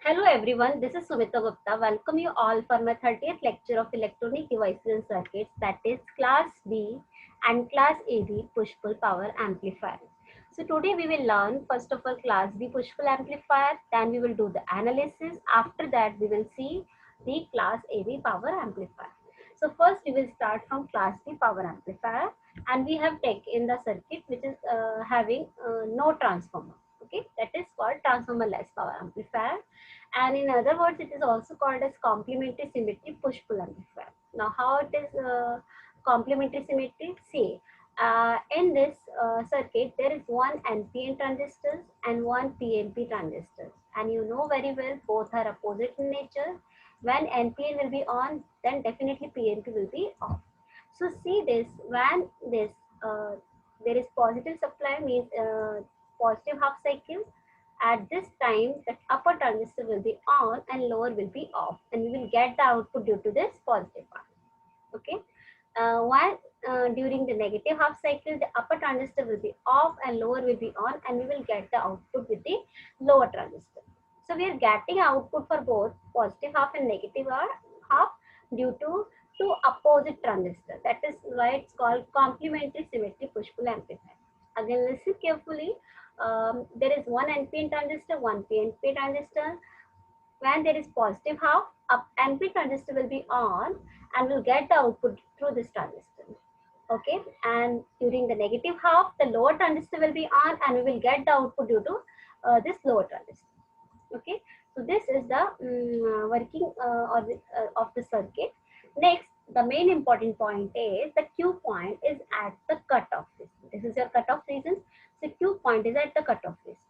Hello everyone, this is Sumita Gupta. Welcome you all for my 30th lecture of Electronic Devices and Circuits, that is Class B and Class AB Push-Pull Power Amplifier. So today we will learn first of all Class B Push-Pull Amplifier, then we will do the analysis. After that we will see the Class AB Power Amplifier. So first we will start from Class B Power Amplifier, and we have taken the circuit which is having no transformer. Okay, that is called transformer-less power amplifier, and in other words it is also called as complementary symmetry push pull amplifier. Now how it is complementary symmetry? See, in this circuit there is one NPN transistor and one PNP transistor, and you know very well both are opposite in nature. When NPN will be on, then definitely PNP will be off. So see this, when this there is positive supply, means positive half cycle. At this time, the upper transistor will be on and lower will be off, and we will get the output due to this positive part. Okay. While during the negative half cycle, the upper transistor will be off and lower will be on, and we will get the output with the lower transistor. So we are getting output for both positive half and negative half due to two opposite transistors. That is why it's called complementary symmetry push-pull amplifier. Again, listen carefully. There is one NPN transistor, one PNP transistor. When there is positive half, up NP transistor will be on and will get the output through this transistor. Okay, and during the negative half, the lower transistor will be on and we will get the output due to this lower transistor. Okay, so this is the working of the circuit. Next, the main important point is the Q point is at the cutoff region. This is your cutoff region. So Q point is at the cutoff region.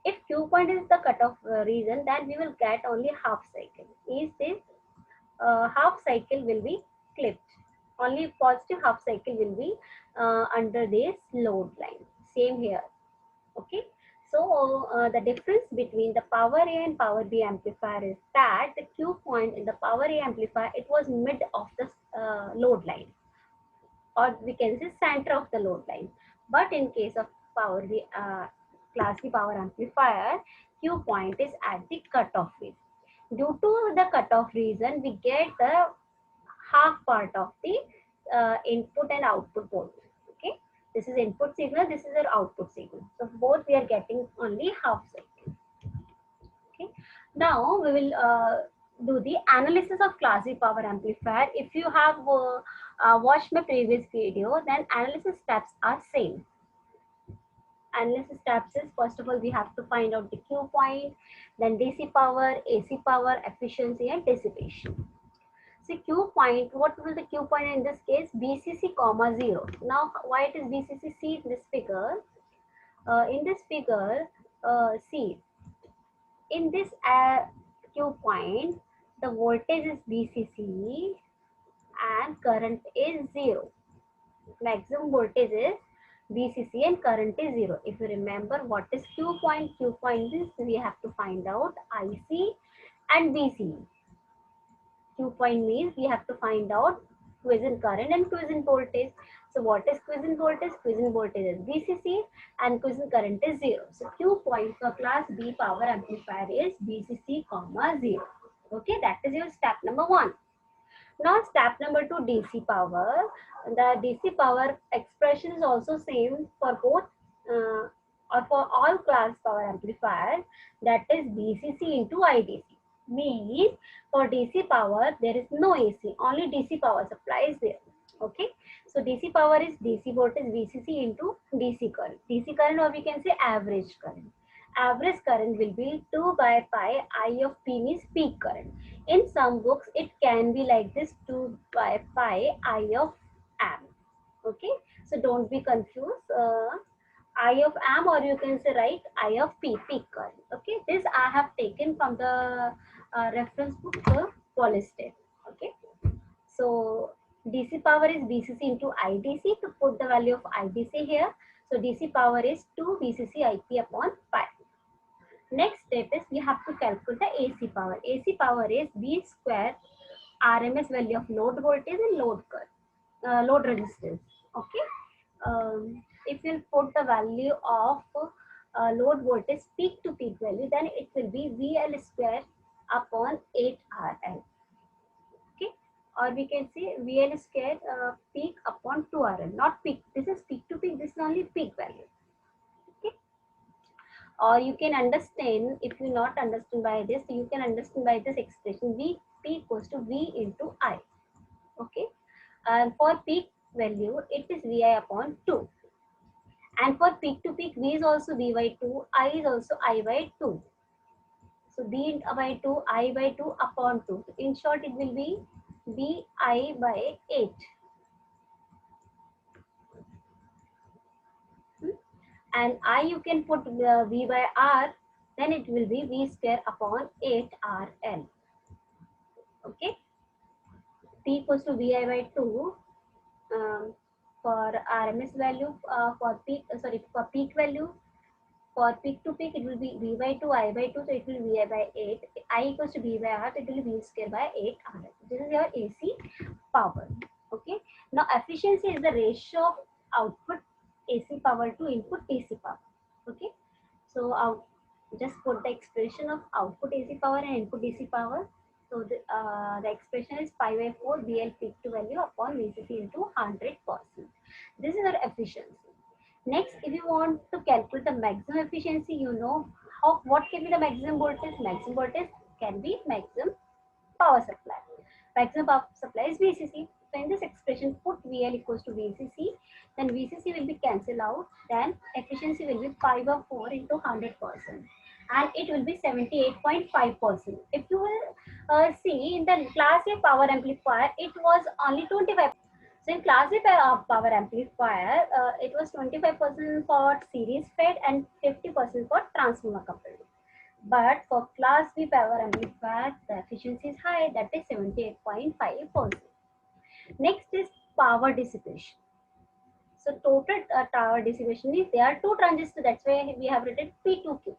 If Q point is the cutoff region, then we will get only half cycle. Is this half cycle will be clipped. Only positive half cycle will be under this load line. Same here. Okay. So the difference between the power A and power B amplifier is that the Q point in the power A amplifier, it was mid of the load line, or we can say center of the load line. But in case of power B, class B power amplifier, Q point is at the cutoff region. Due to the cutoff region, we get the half part of the input and output both. Okay, this is input signal, this is our output signal. So both we are getting only half cycle. Okay, now we will do the analysis of class B power amplifier. If you have watched my previous video, then analysis steps are same. Analysis steps is, first of all we have to find out the Q point, then DC power, AC power, efficiency and dissipation. So Q point, what will the Q point in this case? BCC comma 0. Now why it is BCC? See in this figure. See, in this Q point, the voltage is BCC and current is 0. Maximum voltage is BCC and current is 0. If you remember what is Q point, Q point is we have to find out IC and BC. Q point means we have to find out quiescent current and quiescent voltage. So what is quiescent voltage? Quiescent voltage is BCC and quiescent current is 0. So Q point for class B power amplifier is BCC comma 0. Okay, that is your step number 1. Now step number 2, DC power. The DC power expression is also same for both or for all class power amplifier, that is BCC into IDC. Means for DC power there is no AC, only DC power supply is there. Okay, so DC power is DC voltage VCC into DC current. DC current, or we can say average current. Average current will be 2 by pi I of P, means peak current. In some books it can be like this, 2 by pi I of amp. Okay, so don't be confused. I of amp, or you can say right I of P, peak current. Okay, this I have taken from the reference book for Polystep. Okay, so DC power is BCC into IDC. To put the value of IDC here, so DC power is 2 BCC IP upon pi. Next step is we have to calculate the AC power. AC power is B square RMS value of load voltage and load current, load resistance. Okay. If you put the value of load voltage peak to peak value, then it will be VL square upon 8 RL. Okay, or we can say VL square peak upon 2 RL, not peak. This is peak to peak. This is only peak value. Okay, or you can understand, if you not understand by this, you can understand by this expression V P equals to V into I. Okay, and for peak value it is VI upon 2, and for peak to peak V is also V by 2, I is also I by 2. So B by 2, I by 2 upon 2. So in short, it will be BI by 8. And I you can put V by R, then it will be V square upon 8 RL. Okay. P equals to VI by 2 for RMS value, for peak, for peak value. For peak to peak, it will be V by 2, I by 2, so it will be VI by 8. I equals to V by R, so it will be V square by 8 RL. This is your AC power. Okay. Now, efficiency is the ratio of output AC power to input DC power. Okay. So, just put the expression of output AC power and input DC power. So, the expression is pi by 4 BL peak to value upon VCC into 100%. This is our efficiency. Next, if you want to calculate the maximum efficiency, you know what can be the maximum voltage? Maximum voltage can be maximum power supply. Maximum power supply is VCC. So in this expression, put VL equals to VCC, then VCC will be cancelled out, then efficiency will be pi by 4 into 100%. And it will be 78.5%. If you will see in the class A power amplifier, it was only 25%. So in class A power amplifier, it was 25% for series fed and 50% for transformer coupled. But for class B power amplifier, the efficiency is high, that is 78.5%. Next is power dissipation. So total power dissipation is there are two transistors, that's why we have written P2Q.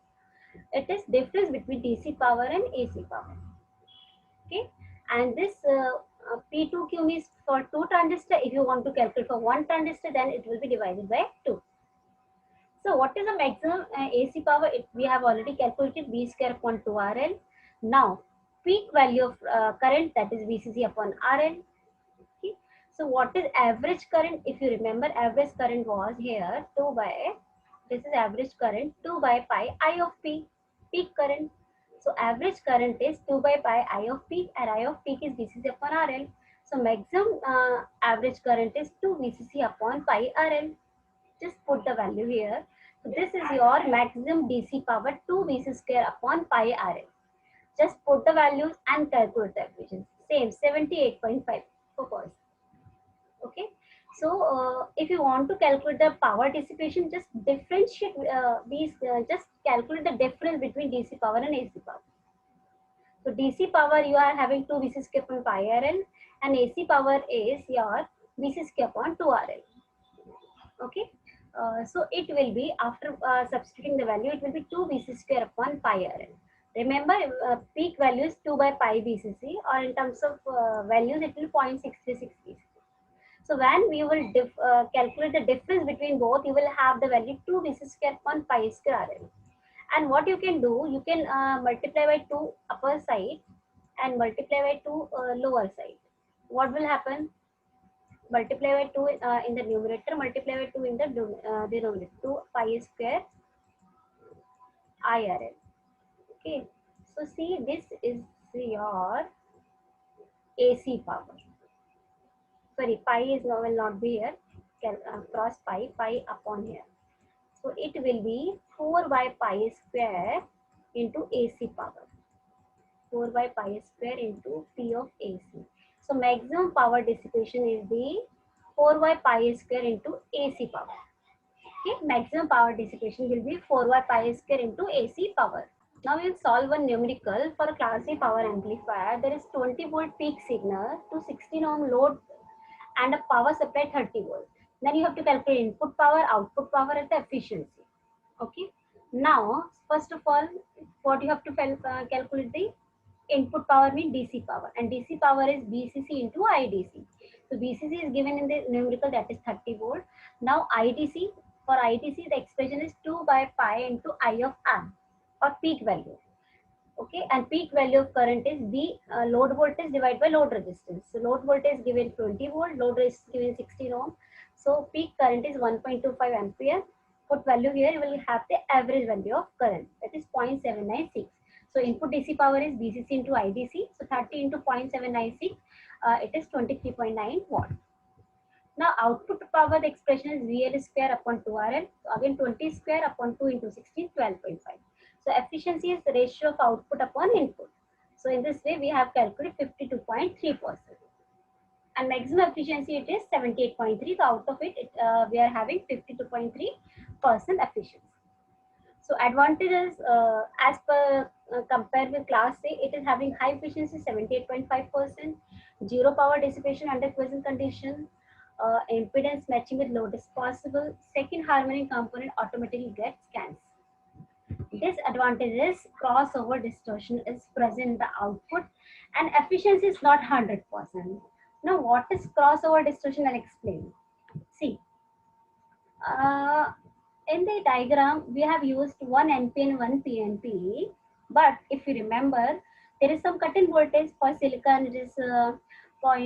It is difference between DC power and AC power. Okay, and this P2Q is for two transistor. If you want to calculate for one transistor, then it will be divided by 2. So what is the maximum AC power? We have already calculated V square upon 2 RL. Now peak value of current, that is VCC upon RL. Okay. So what is average current? If you remember, average current was here 2 by, this is average current 2 by pi I of P, peak current. So average current is 2 by pi I of peak, and I of peak is VCC upon RL. So maximum average current is 2 VCC upon pi RL. Just put the value here. So this is your maximum DC power 2 VC square upon pi RL. Just put the values and calculate the efficiency. Same 78.5%. Okay. So if you want to calculate the power dissipation, just differentiate these. Just calculate the difference between DC power and AC power. So DC power you are having 2 VC square upon pi RL, and AC power is your VC square upon 2 RL. Okay. So it will be, after substituting the value, it will be 2 VC square upon pi RL. Remember, peak value is 2 by pi VCC, or in terms of values, it will be 0.636 VCC. So when we will calculate the difference between both, you will have the value 2 VC square upon pi square RL. And what you can do, you can multiply by 2 upper side and multiply by 2 lower side. What will happen? Multiply by 2 in the numerator, multiply by 2 in the denominator. 2 pi square IRL. Okay. So see, this is your AC power. Sorry, pi is now will not be here. Cross pi upon here. So it will be 4 by pi square into AC power. 4 by pi square into P of AC. So maximum power dissipation is the 4 by pi square into AC power. Okay, maximum power dissipation will be 4 by pi square into AC power. Now we will solve one numerical for a class A power amplifier. There is 20 volt peak signal to 16 ohm load and a power supply 30 volt. Then you have to calculate input power, output power, and the efficiency. Okay. Now, first of all, what you have to calculate the input power means DC power, and DC power is BCC into IDC. So BCC is given in the numerical, that is 30 volt. Now IDC, For ITC, the expression is 2 by pi into I of R, or peak value. Okay, and peak value of current is V, load voltage divided by load resistance. So load voltage is given 20 volt, load resistance given 16 ohm. So peak current is 1.25 ampere. Put value here, you will have the average value of current, that is 0.796. So input DC power is VCC into IDC. So 30 into 0.796, it is 23.9 watt. Now output power, the expression is VL square upon 2RL. So again 20 square upon 2 into 16, 12.5. So efficiency is the ratio of output upon input. So in this way we have calculated 52.3%. And maximum efficiency it is 78.3. So out of it, we are having 52.3% efficiency. So advantages, as per compared with class A, it is having high efficiency 78.5%, zero power dissipation under quiescent condition, impedance matching with load is possible, second harmonic component automatically gets cancelled. Disadvantage is crossover distortion is present in the output and efficiency is not 100%. Now what is crossover distortion? I'll explain. See, in the diagram, we have used one NP and one PNP. But if you remember, there is some cut-in voltage for silicon. It is for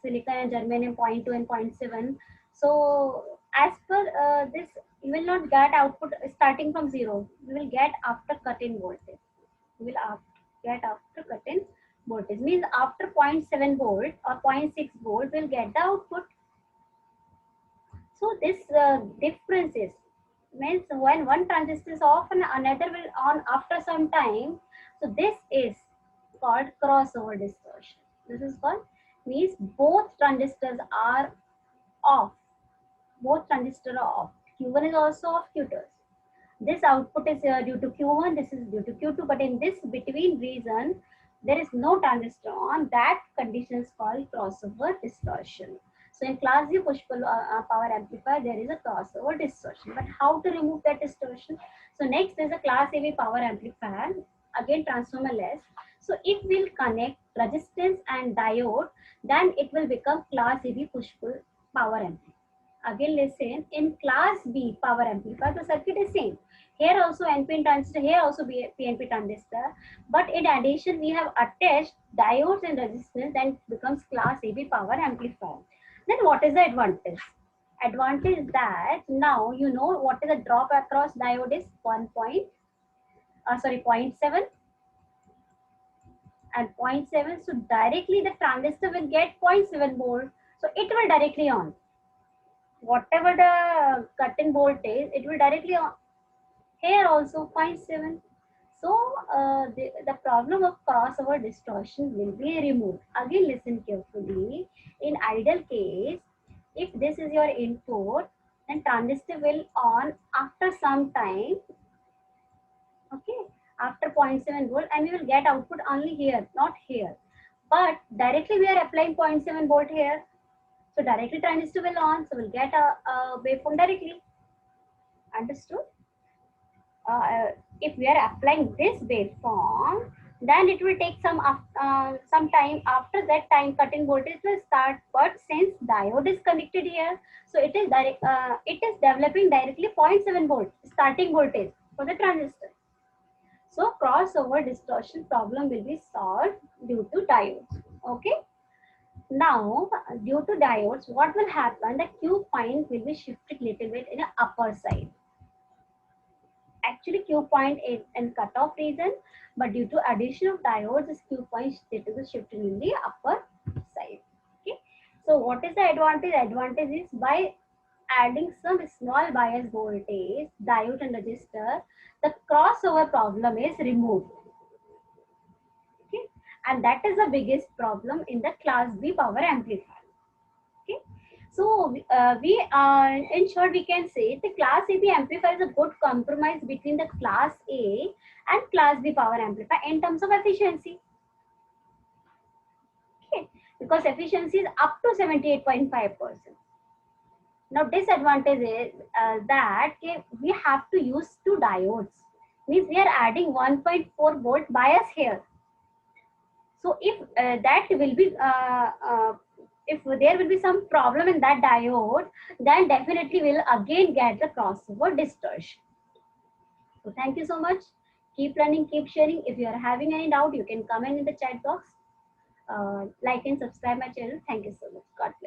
silicon and germanium 0.2 and 0.7. So as per this, you will not get output starting from 0. You will get after cut-in voltage. You will get after cut-in voltage. Means after 0.7 volt or 0.6 volt, we'll get the output. So this differences means when one transistor is off and another will on after some time. So this is called crossover distortion. This is called, means both transistors are off. Both transistors are off. Q1 is also off, Q2. This output is due to Q1, this is due to Q2, but in this between region, there is no transistor on. That condition is called crossover distortion. So in class D push pull power amplifier, there is a crossover distortion. But how to remove that distortion? So next is a class AB power amplifier, again transformer less. So if we'll connect resistance and diode, then it will become class AB push pull power amplifier. Again listen, in class B power amplifier, the circuit is same. Here also NPN transistor, here also PNP transistor. But in addition, we have attached diodes and resistance, and becomes class AB power amplifier. Then what is the advantage? Advantage is that now you know what is the drop across diode is 0.7 and 0.7. So directly the transistor will get 0.7 volt. So it will directly on. Whatever the cut-in voltage, it will directly on. Here also 0.7. So the problem of crossover distortion will be removed. Again listen carefully. In ideal case, if this is your input, then transistor will on after some time. Okay, after 0.7 volt, and we will get output only here, not here. But directly we are applying 0.7 volt here. So directly transistor will on, so we'll get a waveform directly. Understood? If we are applying this waveform, then it will take some time. After that time, cut-in voltage will start. But since diode is connected here, so it is developing directly 0.7 volt starting voltage for the transistor. So crossover distortion problem will be solved due to diodes. Okay. Now, due to diodes, what will happen? The Q point will be shifted little bit in the upper side. Actually, Q point is in cutoff region, but due to addition of diodes, this Q point is shifted in the upper side. Okay. So, what is the advantage? Advantage is by adding some small bias voltage, diode and resistor, the crossover problem is removed. Okay. And that is the biggest problem in the class B power amplifier. Okay. So in short, we can say the class AB amplifier is a good compromise between the class A and class B power amplifier in terms of efficiency. Okay, because efficiency is up to 78.5%. Now disadvantage is that we have to use two diodes. Means we are adding 1.4 volt bias here. So if that will be if there will be some problem in that diode, then definitely we'll again get the crossover distortion. So thank you so much. Keep learning, keep sharing. If you are having any doubt, you can comment in the chat box. Like and subscribe my channel. Thank you so much. God bless.